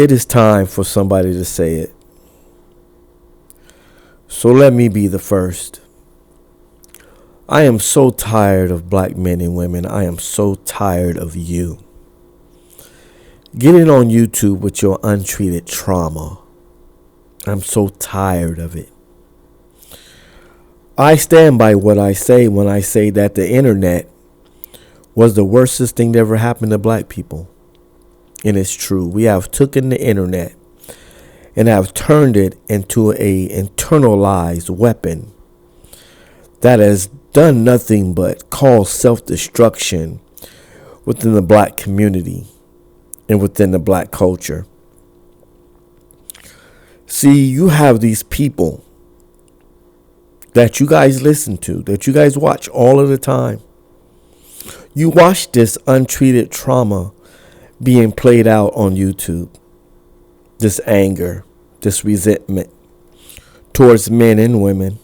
It is time for somebody to say it. So let me be the first. I am so tired of black men and women. I am so tired of you. Getting on YouTube with your untreated trauma. I'm so tired of it. I stand by what I say when I say that the internet was the worstest thing that ever happened to black people. And it's true. We have taken the internet and have turned it into a internalized weapon that has done nothing but cause self-destruction within the black community and within the black culture. See, you have these people that you guys listen to, that you guys watch all of the time. You watch this untreated trauma being played out on YouTube. This anger, this resentment towards men and women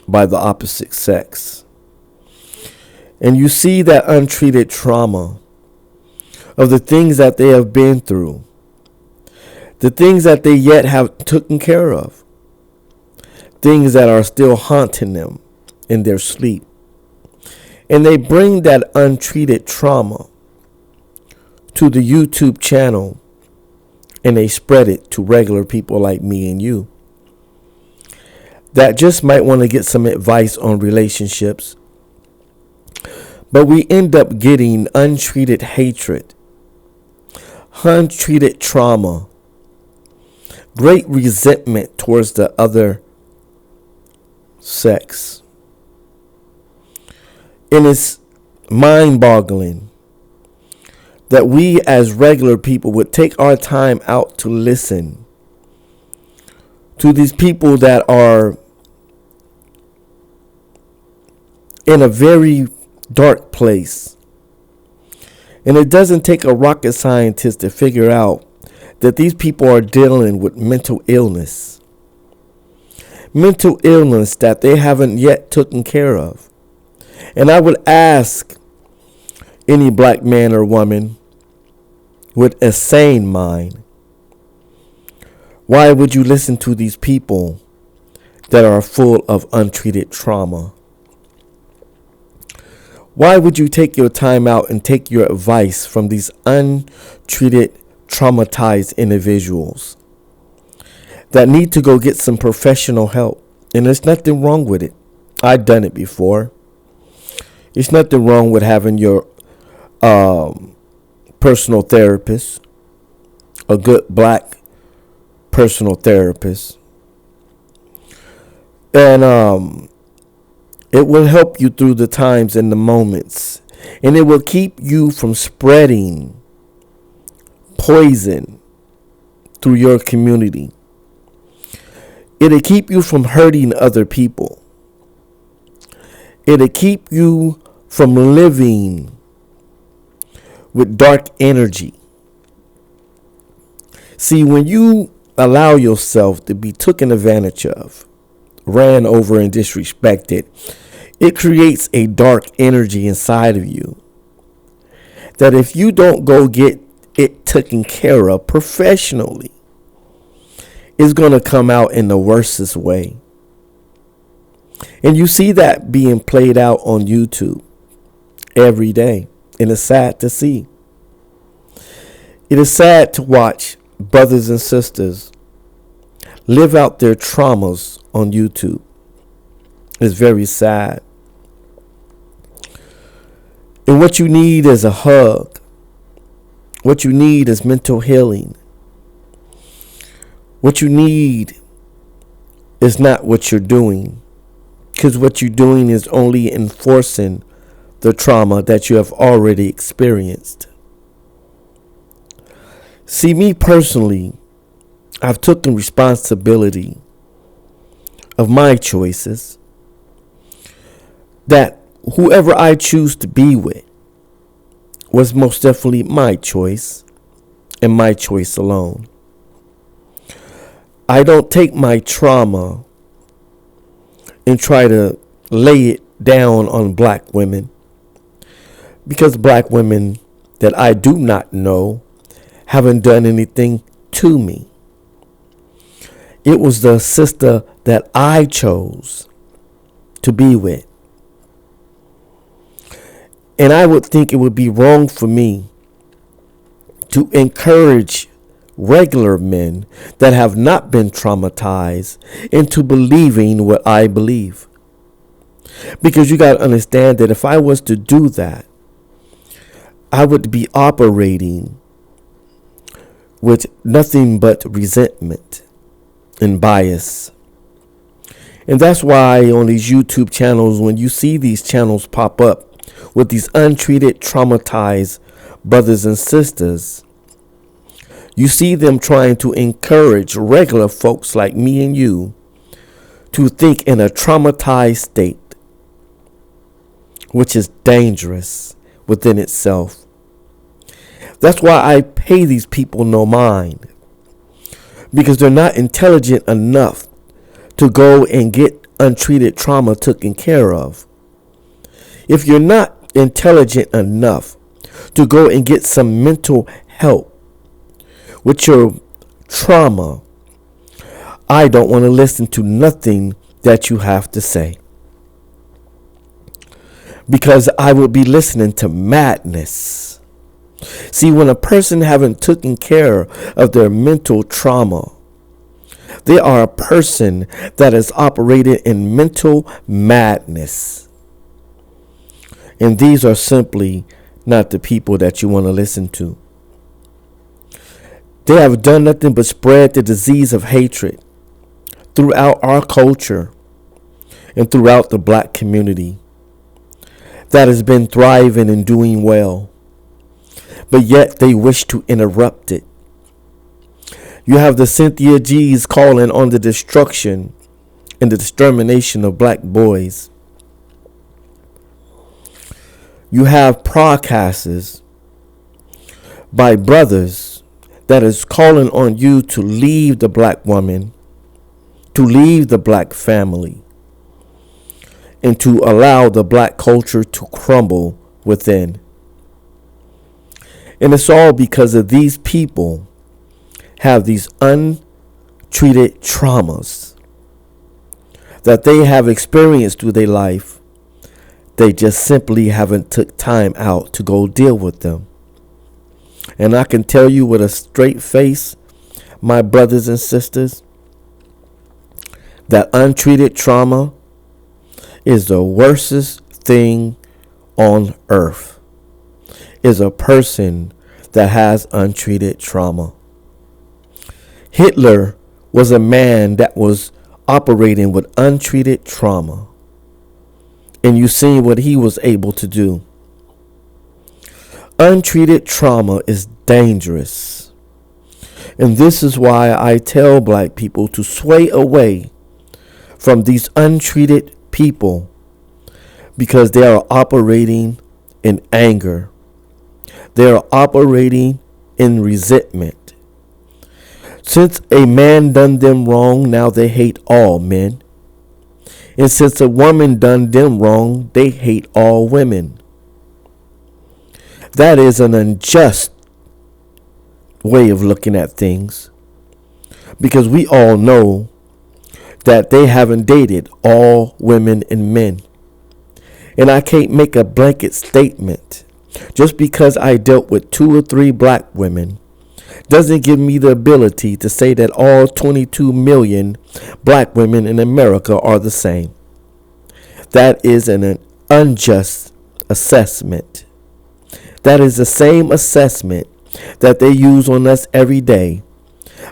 by the opposite sex. And you see that untreated trauma of the things that they have been through, the things that they yet have taken care of, things that are still haunting them in their sleep. And they bring that untreated trauma to the YouTube channel and they spread it to regular people like me and you that just might want to get some advice on relationships. But we end up getting untreated hatred, untreated trauma, great resentment towards the other sex. And it's mind-boggling that we as regular people would take our time out to listen to these people that are in a very dark place. And it doesn't take a rocket scientist to figure out that these people are dealing with mental illness. Mental illness that they haven't yet taken care of. And I would ask any black man or woman with a sane mind, why would you listen to these people that are full of untreated trauma? Why would you take your time out and take your advice from these untreated, traumatized individuals that need to go get some professional help? And there's nothing wrong with it. I've done it before. There's nothing wrong with having your personal therapist, a good black personal therapist. And it will help you through the times and the moments. And it will keep you from spreading poison through your community. It'll keep you from hurting other people. It'll keep you from living with dark energy. See, when you allow yourself to be taken advantage of, ran over and disrespected, it creates a dark energy inside of you that if you don't go get it taken care of professionally, it's going to come out in the worstest way. And you see that being played out on YouTube every day. And it's sad to see. It is sad to watch brothers and sisters live out their traumas on YouTube. It's very sad. And what you need is a hug. What you need is mental healing. What you need is not what you're doing. Because what you're doing is only enforcing the trauma that you have already experienced. See, me personally, I've taken responsibility of my choices, that whoever I choose to be with was most definitely my choice and my choice alone. I don't take my trauma and try to lay it down on black women, because black women that I do not know haven't done anything to me. It was the sister that I chose to be with. And I would think it would be wrong for me to encourage regular men that have not been traumatized into believing what I believe. Because you got to understand that if I was to do that, I would be operating with nothing but resentment and bias. And that's why on these YouTube channels, when you see these channels pop up with these untreated, traumatized brothers and sisters, you see them trying to encourage regular folks like me and you to think in a traumatized state, which is dangerous within itself. That's why I pay these people no mind, because they're not intelligent enough to go and get untreated trauma taken care of. If you're not intelligent enough to go and get some mental help with your trauma, I don't want to listen to nothing that you have to say, because I will be listening to madness. See, when a person haven't taken care of their mental trauma, they are a person that is operated in mental madness. And these are simply not the people that you want to listen to. They have done nothing but spread the disease of hatred throughout our culture and throughout the black community that has been thriving and doing well. But yet they wish to interrupt it. You have the Cynthia G's calling on the destruction and the extermination of black boys. You have podcasts by brothers that is calling on you to leave the black woman, to leave the black family, and to allow the black culture to crumble within. And it's all because of these people have these untreated traumas that they have experienced through their life. They just simply haven't took time out to go deal with them. And I can tell you with a straight face, my brothers and sisters, that untreated trauma is the worstest thing on earth, is a person that has untreated trauma. Hitler was a man that was operating with untreated trauma. And you see what he was able to do. Untreated trauma is dangerous. And this is why I tell black people to sway away from these untreated people, because they are operating in anger. They are operating in resentment. Since a man done them wrong, now they hate all men. And since a woman done them wrong, they hate all women. That is an unjust way of looking at things, because we all know that they haven't dated all women and men. And I can't make a blanket statement. Just because I dealt with 2 or 3 black women doesn't give me the ability to say that all 22 million black women in America are the same. That is an unjust assessment. That is the same assessment that they use on us every day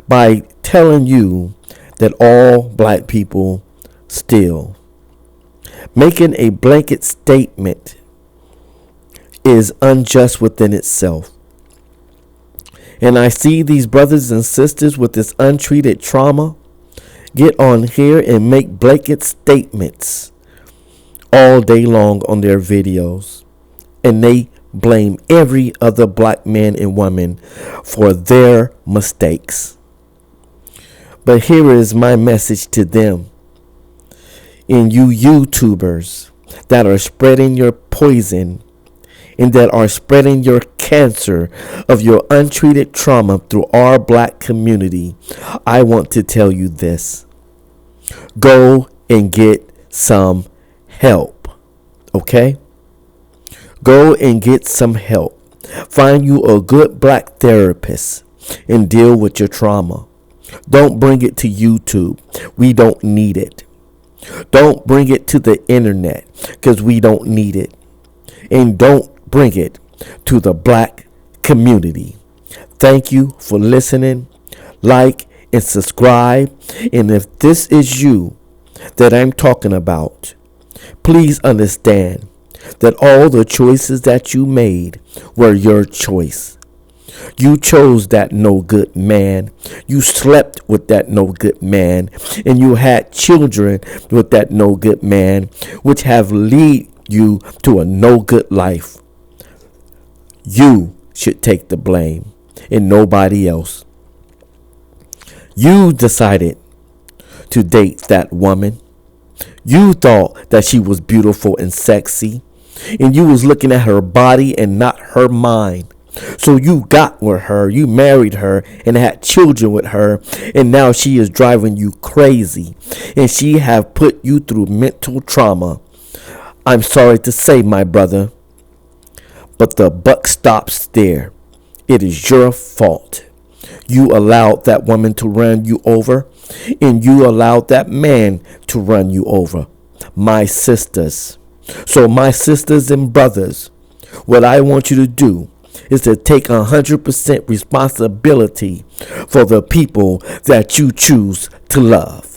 by telling you that all black people steal. Making a blanket statement is unjust within itself. And I see these brothers and sisters with this untreated trauma get on here and make blanket statements all day long on their videos. And they blame every other black man and woman for their mistakes. But here is my message to them. And you YouTubers that are spreading your poison and that are spreading your cancer of your untreated trauma through our black community, I want to tell you this. Go and get some help. Okay? Go and get some help. Find you a good black therapist and deal with your trauma. Don't bring it to YouTube. We don't need it. Don't bring it to the internet because we don't need it. And don't bring it to the black community. Thank you for listening. Like and subscribe. And if this is you that I'm talking about, please understand that all the choices that you made were your choice. You chose that no good man. You slept with that no good man. And you had children with that no good man, which have lead you to a no good life. You should take the blame and nobody else. You decided to date that woman. You thought that she was beautiful and sexy, and you was looking at her body and not her mind. So you got with her, you married her, and had children with her, and now she is driving you crazy, and she have put you through mental trauma. I'm sorry to say, my brother, but the buck stops there. It is your fault. You allowed that woman to run you over, and you allowed that man to run you over. My sisters. So my sisters and brothers, what I want you to do is to take 100% responsibility for the people that you choose to love.